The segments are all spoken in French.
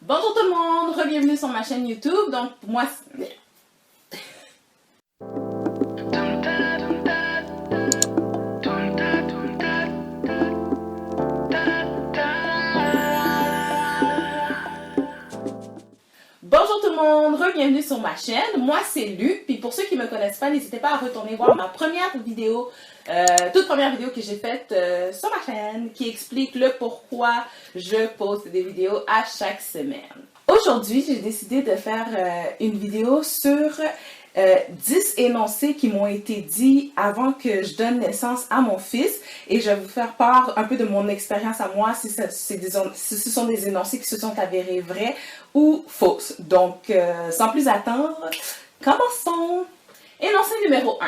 Bonjour tout le monde, bienvenue sur ma chaîne YouTube. Donc moi, bonjour tout le monde, bienvenue sur ma chaîne. Moi c'est Luc, puis pour ceux qui ne me connaissent pas, n'hésitez pas à retourner voir ma première vidéo, toute première vidéo que j'ai faite sur ma chaîne, qui explique le pourquoi je poste des vidéos à chaque semaine. Aujourd'hui, j'ai décidé de faire une vidéo sur 10 énoncés qui m'ont été dits avant que je donne naissance à mon fils, et je vais vous faire part un peu de mon expérience à moi, si ce sont des énoncés qui se sont avérés vrais ou fausses. Donc, sans plus attendre, commençons! Énoncé numéro 1.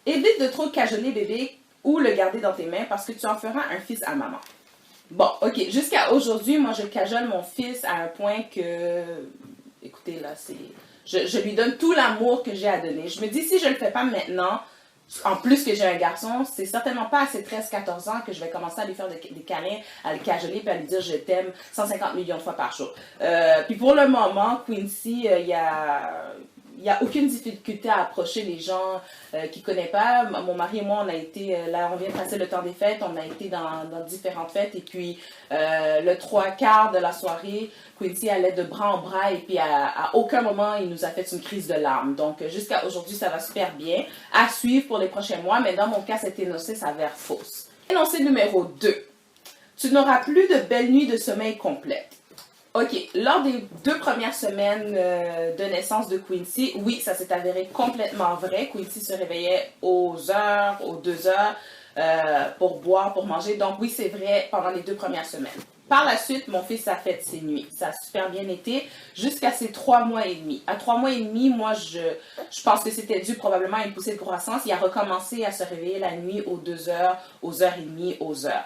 Évite de trop cajoler bébé ou le garder dans tes mains parce que tu en feras un fils à maman. Bon, ok, jusqu'à aujourd'hui, moi je cajole mon fils à un point que, écoutez là, je lui donne tout l'amour que j'ai à donner. Je me dis, si je le fais pas maintenant, en plus que j'ai un garçon, c'est certainement pas à ses 13-14 ans que je vais commencer à lui faire des câlins, à le cajoler puis à lui dire je t'aime 150 millions de fois par jour. Puis pour le moment, Quincy, il n'y a aucune difficulté à approcher les gens qui ne connaissent pas. Mon mari et moi, on a été, là on vient de passer le temps des fêtes, on a été dans différentes fêtes, et puis le 3/4 de la soirée, Quincy allait de bras en bras, et puis à aucun moment il nous a fait une crise de larmes. Donc jusqu'à aujourd'hui, ça va super bien. À suivre pour les prochains mois, mais dans mon cas, cet énoncé s'avère fausse. Énoncé numéro 2. Tu n'auras plus de belles nuits de sommeil complètes. Ok, lors des 2 premières semaines de naissance de Quincy, oui, ça s'est avéré complètement vrai. Quincy se réveillait aux 2 heures pour boire, pour manger. Donc oui, c'est vrai pendant les 2 premières semaines. Par la suite, mon fils a fait ses nuits. Ça a super bien été jusqu'à ses 3 mois et demi. À 3 mois et demi, moi, je pense que c'était dû probablement à une poussée de croissance. Il a recommencé à se réveiller la nuit aux 2 heures, aux heures et demie, aux heures.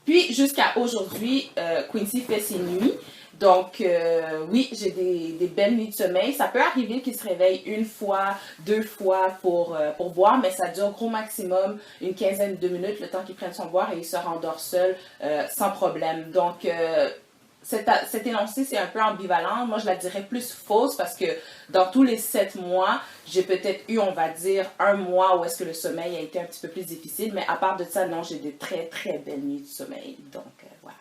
Puis jusqu'à aujourd'hui, Quincy fait ses nuits. Donc, oui, j'ai des belles nuits de sommeil. Ça peut arriver qu'il se réveille 1 fois, 2 fois pour boire, mais ça dure gros maximum une quinzaine de minutes, le temps qu'il prenne son boire, et il se rendort seul sans problème. Donc, cet énoncé, c'est un peu ambivalent. Moi, je la dirais plus fausse parce que dans tous les 7 mois, j'ai peut-être eu, on va dire, 1 mois où est-ce que le sommeil a été un petit peu plus difficile. Mais à part de ça, non, j'ai des très, très belles nuits de sommeil. Donc, voilà.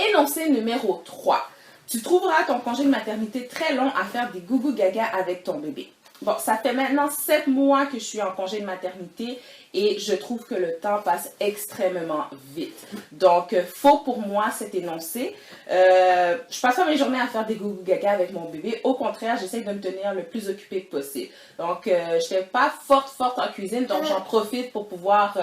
Énoncé numéro 3. Tu trouveras ton congé de maternité très long à faire des gougou gaga avec ton bébé. Bon, ça fait maintenant 7 mois que je suis en congé de maternité et je trouve que le temps passe extrêmement vite. Donc, faux pour moi cet énoncé. Je passe pas mes journées à faire des gougou gaga avec mon bébé. Au contraire, j'essaie de me tenir le plus occupée que possible. Donc, je ne suis pas forte en cuisine, donc j'en profite pour pouvoir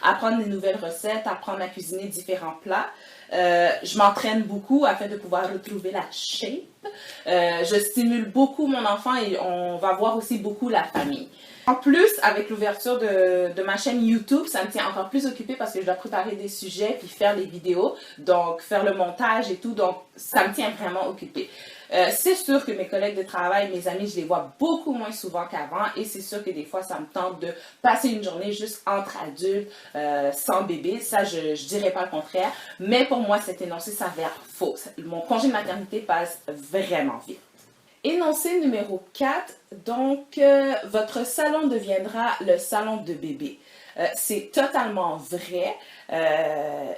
apprendre des nouvelles recettes, apprendre à cuisiner différents plats. Je m'entraîne beaucoup afin de pouvoir retrouver la shape. Je stimule beaucoup mon enfant et on va voir aussi beaucoup la famille. En plus, avec l'ouverture de ma chaîne YouTube, ça me tient encore plus occupée parce que je dois préparer des sujets puis faire les vidéos, donc faire le montage et tout, donc ça me tient vraiment occupée. C'est sûr que mes collègues de travail, mes amis, je les vois beaucoup moins souvent qu'avant, et c'est sûr que des fois, ça me tente de passer une journée juste entre adultes, sans bébé. Ça, je dirais pas le contraire, mais pour moi, cet énoncé s'avère faux. Mon congé de maternité passe vraiment vite. Énoncé numéro 4, donc votre salon deviendra le salon de bébé. C'est totalement vrai,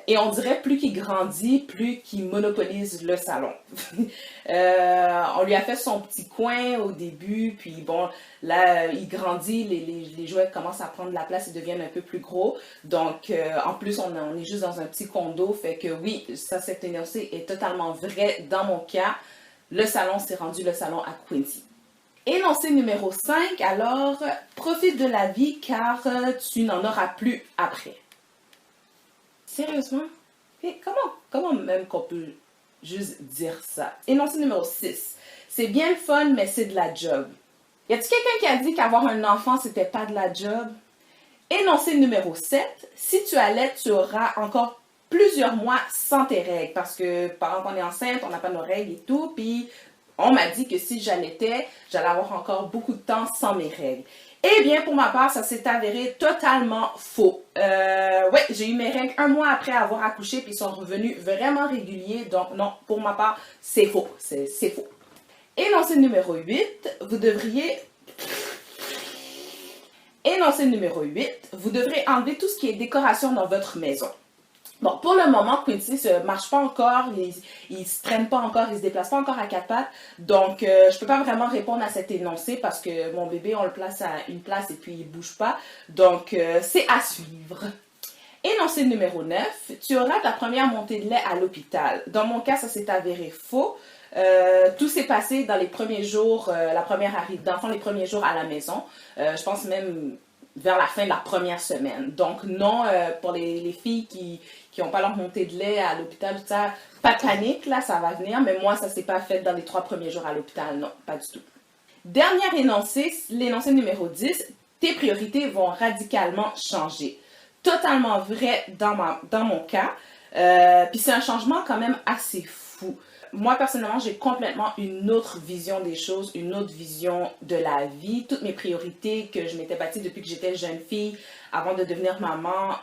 et on dirait plus qu'il grandit, plus qu'il monopolise le salon. On lui a fait son petit coin au début, puis bon, là il grandit, les jouets commencent à prendre de la place et deviennent un peu plus gros. Donc en plus on est juste dans un petit condo, fait que oui, ça, cet énoncé est totalement vrai dans mon cas. Le salon s'est rendu le salon à Quincy. Énoncé numéro 5, alors, profite de la vie car tu n'en auras plus après. Sérieusement? Et comment même qu'on peut juste dire ça? Énoncé numéro 6, c'est bien le fun, mais c'est de la job. Y a-t-il quelqu'un qui a dit qu'avoir un enfant, c'était pas de la job? Énoncé numéro 7, si tu allaites, tu auras encore plusieurs mois sans tes règles, parce que pendant qu'on est enceinte, on n'a pas nos règles et tout, puis On m'a dit que si j'allaitais, j'allais avoir encore beaucoup de temps sans mes règles. Eh bien, pour ma part, ça s'est avéré totalement faux. Ouais, j'ai eu mes règles 1 mois après avoir accouché, puis ils sont revenus vraiment réguliers. Donc non, pour ma part, c'est faux. C'est faux. Énoncé numéro 8, vous devriez... Énoncé numéro 8, vous devrez enlever tout ce qui est décoration dans votre maison. Bon, pour le moment, Quincy ne marche pas encore, il ne se traîne pas encore, il ne se déplace pas encore à 4 pattes. Donc, je ne peux pas vraiment répondre à cet énoncé parce que mon bébé, on le place à une place et puis il ne bouge pas. Donc, c'est à suivre. Énoncé numéro 9, tu auras ta première montée de lait à l'hôpital. Dans mon cas, ça s'est avéré faux. Tout s'est passé dans les premiers jours, la première arrivée d'enfant, les premiers jours à la maison. Je pense même vers la fin de la première semaine. Donc non, pour les filles qui n'ont pas leur montée de lait à l'hôpital, tout ça, pas de panique, là, ça va venir. Mais moi, ça ne s'est pas fait dans les 3 premiers jours à l'hôpital. Non, pas du tout. Dernier énoncé, l'énoncé numéro 10, tes priorités vont radicalement changer. Totalement vrai dans mon cas. Puis c'est un changement quand même assez fou. Moi, personnellement, j'ai complètement une autre vision des choses, une autre vision de la vie. Toutes mes priorités que je m'étais bâties depuis que j'étais jeune fille, avant de devenir maman,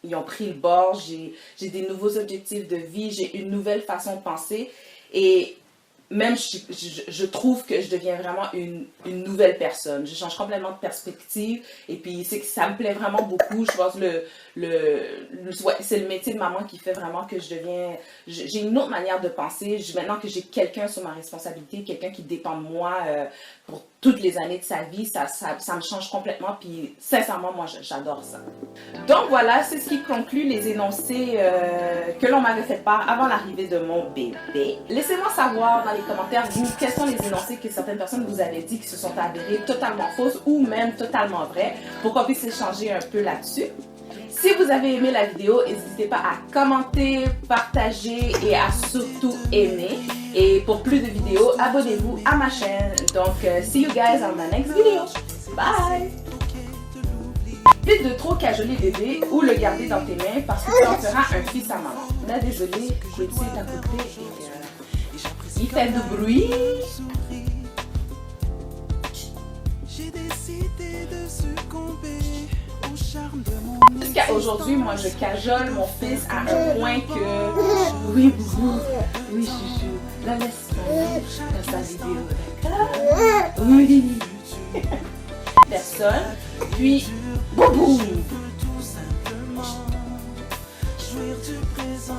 ils ont pris le bord. J'ai des nouveaux objectifs de vie, j'ai une nouvelle façon de penser. Et même, je trouve que je deviens vraiment une nouvelle personne. Je change complètement de perspective. Et puis, ça me plaît vraiment beaucoup. Je pense que c'est le métier de maman qui fait vraiment que je deviens... J'ai une autre manière de penser. Maintenant que j'ai quelqu'un sur ma responsabilité, quelqu'un qui dépend de moi pour toutes les années de sa vie, ça me change complètement. Puis, sincèrement, moi, j'adore ça. Donc, voilà, c'est ce qui conclut les énoncés que l'on m'avait fait part avant l'arrivée de mon bébé. Laissez-moi savoir dans les commentaires, quels sont les énoncés que certaines personnes vous avaient dit qui se sont avérés totalement fausses ou même totalement vraies, pour qu'on puisse échanger un peu là-dessus. Si vous avez aimé la vidéo, n'hésitez pas à commenter, partager et à surtout aimer. Et pour plus de vidéos, abonnez-vous à ma chaîne. Donc, see you guys on my next video. Bye! Évite de trop cajoler bébé ou le garder dans tes mains parce que ça en fera un fils à maman. Là, désolé, Quincy est à côté et il fait du bruit. J'ai décidé de succomber au charme de mon... Jusqu'à aujourd'hui, moi, je cajole mon fils à un point que... Oui, boubou. Oui, chouchou. La laisse-moi dans sa vidéo. Oui. Personne. Puis, boubou. Jouir du présent.